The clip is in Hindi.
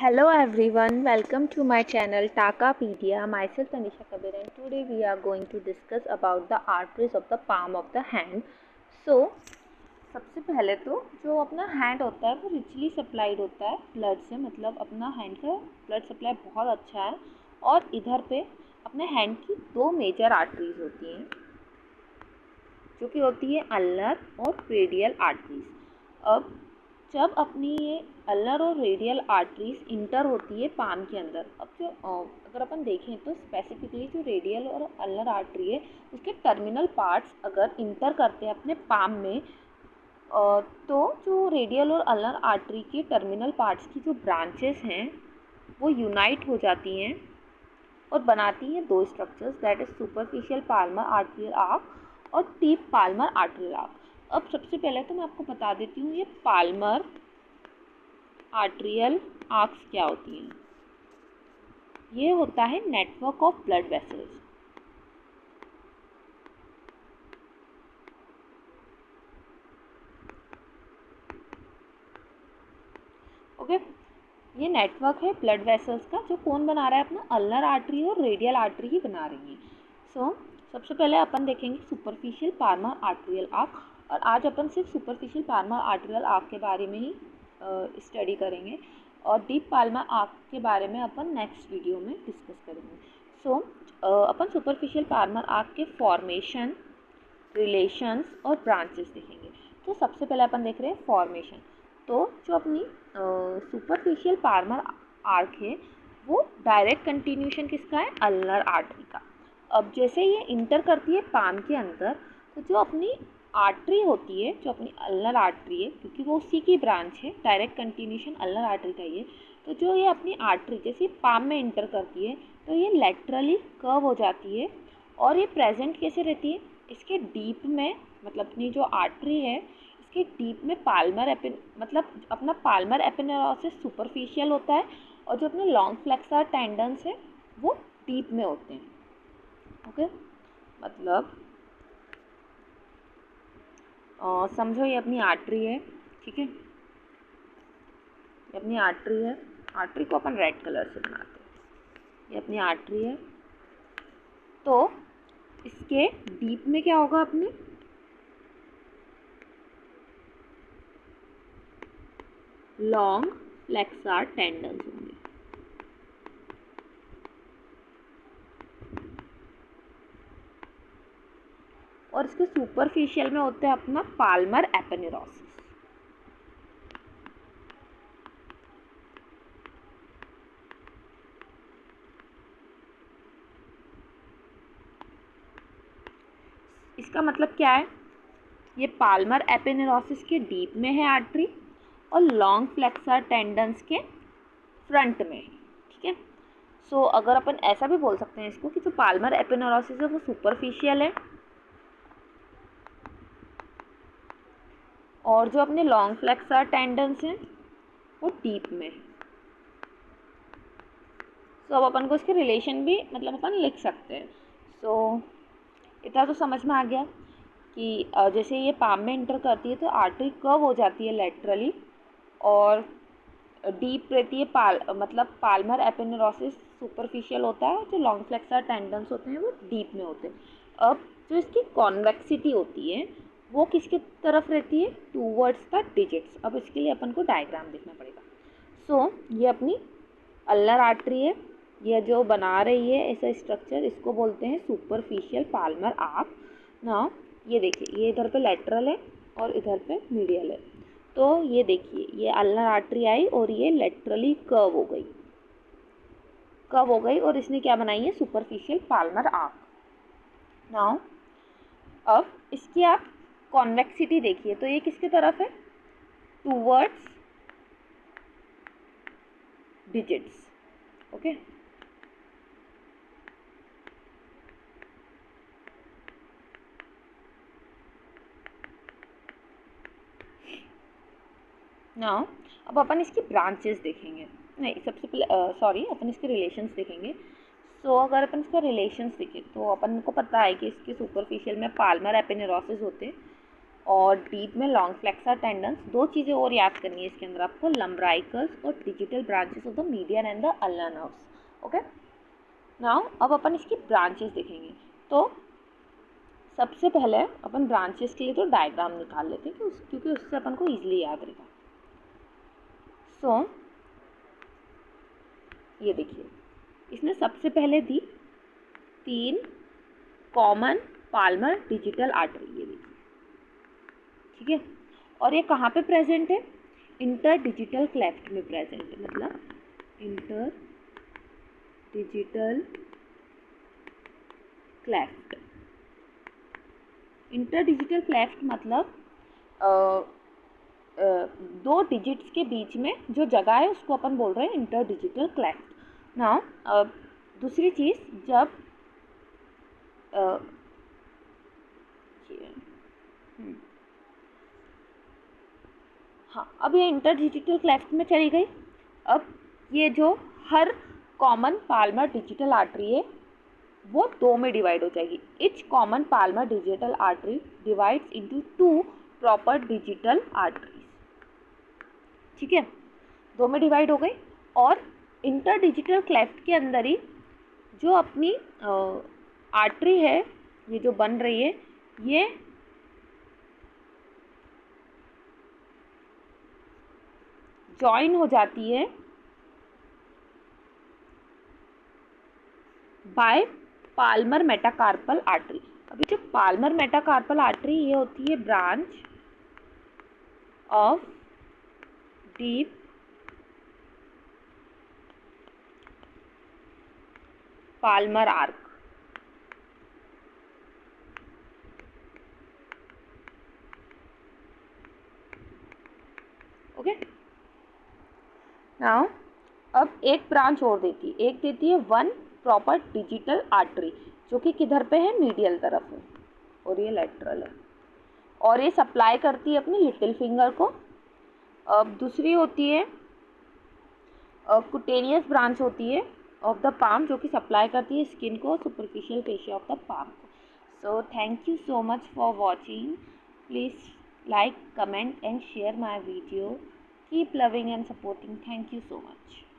Hello everyone, welcome to my channel Takapedia. Myself Tanisha Kabir and today we are going to discuss about the arteries of the palm of the hand. So, सबसे पहले तो जो अपना हैंड होता है वो रिचली सप्लाइड होता है ब्लड से, मतलब अपना हैंड का ब्लड सप्लाई बहुत अच्छा है। और इधर पे अपने हैंड की दो मेजर आर्टरीज होती हैं जो कि होती है अल्नर और रेडियल आर्टरीज। अब जब अपनी ये अल्नर और रेडियल आर्टरीज इंटर होती है पाम के अंदर, अब जो अगर अपन देखें तो स्पेसिफिकली जो रेडियल और अल्नर आर्टरी है उसके टर्मिनल पार्ट्स अगर इंटर करते हैं अपने पाम में, तो जो रेडियल और अल्नर आर्टरी के टर्मिनल पार्ट्स की जो ब्रांचेस हैं वो यूनाइट हो जाती हैं और बनाती हैं दो structures, that is superficial Palmer arterial arc और डीप पाल्मर आर्टरियल आर्क। अब सबसे पहले तो मैं आपको बता देती हूँ ये पाल्मर आर्टरियल आर्क्स क्या होती हैं। ये होता है network of blood vessels. Okay, ये नेटवर्क है ब्लड वेसल्स का जो कौन बना रहा है, अपना अल्नर आर्टरी और रेडियल आर्टरी ही बना रही है। सबसे पहले अपन देखेंगे सुपरफिशियल पाल्मर आर्टरियल आर्क, और आज अपन सिर्फ सुपरफिशियल पाल्मर आर्टरियल आर्क के बारे में ही स्टडी करेंगे और डीप पाल्मर आर्क के बारे में अपन नेक्स्ट वीडियो में डिस्कस करेंगे। अपन सुपरफिशियल पाल्मर आर्क के फॉर्मेशन, रिलेशंस और ब्रांचेस देखेंगे। तो सबसे पहले अपन देख रहे हैं फॉर्मेशन। तो जो अपनी सुपरफिशियल पाल्मर आर्क है वो डायरेक्ट कंटिन्यूशन किसका है, अल्नर आर्टरी का। अब जैसे ये इंटर करती है पाम के अंदर, तो जो अपनी आर्टरी होती है, जो अपनी अल्नर आर्टरी है, क्योंकि वो उसी की ब्रांच है, डायरेक्ट कंटिन्यूशन अल्नर आर्टरी का ही है, तो जो ये अपनी आर्टरी जैसे पाम में इंटर करती है तो ये लेटरली कर्व हो जाती है। और ये प्रेजेंट कैसे रहती है, इसके डीप में, मतलब अपनी जो आर्टरी है इसके डीप में पाल्मर मतलब अपना पाल्मर एपिनेरोसिस सुपरफिशियल होता है और जो अपने लॉन्ग फ्लेक्सर टेंडन्स है वो डीप में होते हैं। ओके, मतलब समझो ये अपनी आर्टरी है, ठीक है, ये अपनी आर्टरी है। आर्टरी को अपन रेड कलर से बनाते हैं। ये अपनी आर्टरी है, तो इसके डीप में क्या होगा, अपने लॉन्ग फ्लेक्सर टेंडन्स होंगे। और इसके सुपरफिशियल में होते हैं अपना पाल्मर एपिनेरोसिस। इसका मतलब क्या है, ये पाल्मर एपिनेरोसिस के डीप में है आर्टरी और लॉन्ग फ्लेक्सर टेंडन्स के फ्रंट में, ठीक है। अगर अपन ऐसा भी बोल सकते हैं इसको कि जो पाल्मर एपिनेरोसिस है वो सुपरफिशियल है और जो अपने लॉन्ग फ्लेक्सर टेंडन्स हैं वो डीप में है। अब अपन को इसके रिलेशन भी मतलब अपन लिख सकते हैं। इतना तो समझ में आ गया कि जैसे ये पाम में इंटर करती है तो आर्टरी कर्व हो जाती है लेटरली और डीप रहती है, मतलब पाल्मर एपिनेरोसिस सुपरफिशियल होता है, जो लॉन्ग फ्लेक्सर टेंडन्स होते हैं वो डीप में होते हैं। अब जो इसकी कॉन्वेक्सिटी होती है वो किसकी तरफ रहती है, टूवर्ड्स द डिजिट्स। अब इसके लिए अपन को डायग्राम देखना पड़ेगा। ये अपनी अल्नर आर्टरी है, यह जो बना रही है ऐसा स्ट्रक्चर, इसको बोलते हैं सुपरफिशियल पाल्मर आर्क। ना ये देखिए, ये इधर पे लेटरल है और इधर पे मीडियल है। तो ये देखिए, ये अल्नर आर्टरी आई और ये लेटरली कर्व हो गई और इसने क्या बनाई है, सुपरफिशियल पाल्मर आर्क। नाउ अब इसकी आप कॉन्वेक्सिटी देखिए, तो ये किसकी तरफ है, टूवर्ड्स डिजिट्स। ओके, नाउ अब अपन इसकी ब्रांचेस देखेंगे, नहीं सबसे पहले अपन इसके रिलेशंस देखेंगे। अगर अपन इसका रिलेशंस देखें तो अपन को पता है कि इसके सुपरफिशियल में पाल्मर एपिनेरोसिस होते हैं और डीप में लॉन्ग फ्लेक्सर टेंडन्स। दो चीज़ें और याद करनी है इसके अंदर आपको, लम्ब्राइकल्स और digital branches of the median and the ulnar nerves. Okay, now अब अपन इसकी ब्रांचेस देखेंगे। तो सबसे पहले अपन ब्रांचेस के लिए तो डायग्राम निकाल लेते हैं क्योंकि उससे अपन को ईजिली याद रहेगा। सो ये देखिए, इसने सबसे पहले दी 3 कॉमन पाल्मर डिजिटल आर्टरी, ये देखिए, ठीक है। और ये कहाँ पे प्रेजेंट है? इंटर डिजिटल क्लेफ्ट में प्रेजेंट है, मतलब inter digital cleft. Inter digital cleft मतलब दो डिजिट्स के बीच में जो जगह है उसको अपन बोल रहे हैं इंटर डिजिटल क्लेफ्ट। नाउ दूसरी चीज़, जब हाँ, अब ये इंटर डिजिटल क्लेफ्ट में चली गई। अब ये जो हर कॉमन पाल्मर डिजिटल आर्टरी है वो 2 में डिवाइड हो जाएगी। Etch common Palmer digital artery divides into 2 proper digital arteries, ठीक है, 2 में डिवाइड हो गई। और इंटर डिजिटल क्लेफ्ट के अंदर ही जो अपनी आर्टरी है, ये जो बन रही है, ये जॉइन हो जाती है बाय पाल्मर मेटाकार्पल आर्टरी। अभी जो पाल्मर मेटाकार्पल आर्टरी ये होती है branch of deep Palmer arc. Okay, now अब एक ब्रांच और देती है, एक देती है 1 प्रॉपर डिजिटल आर्टरी जो कि किधर पे है? मीडियल तरफ है, और ये लेटरल है, और ये सप्लाई करती है अपनी लिटिल फिंगर को। अब दूसरी होती है कुटेनियस ब्रांच होती है ऑफ द पाम जो कि सप्लाई करती है स्किन को, superficial fascia of the palm को। So thank you so much for watching. Please like, comment and share my video. Keep loving and supporting. Thank you so much.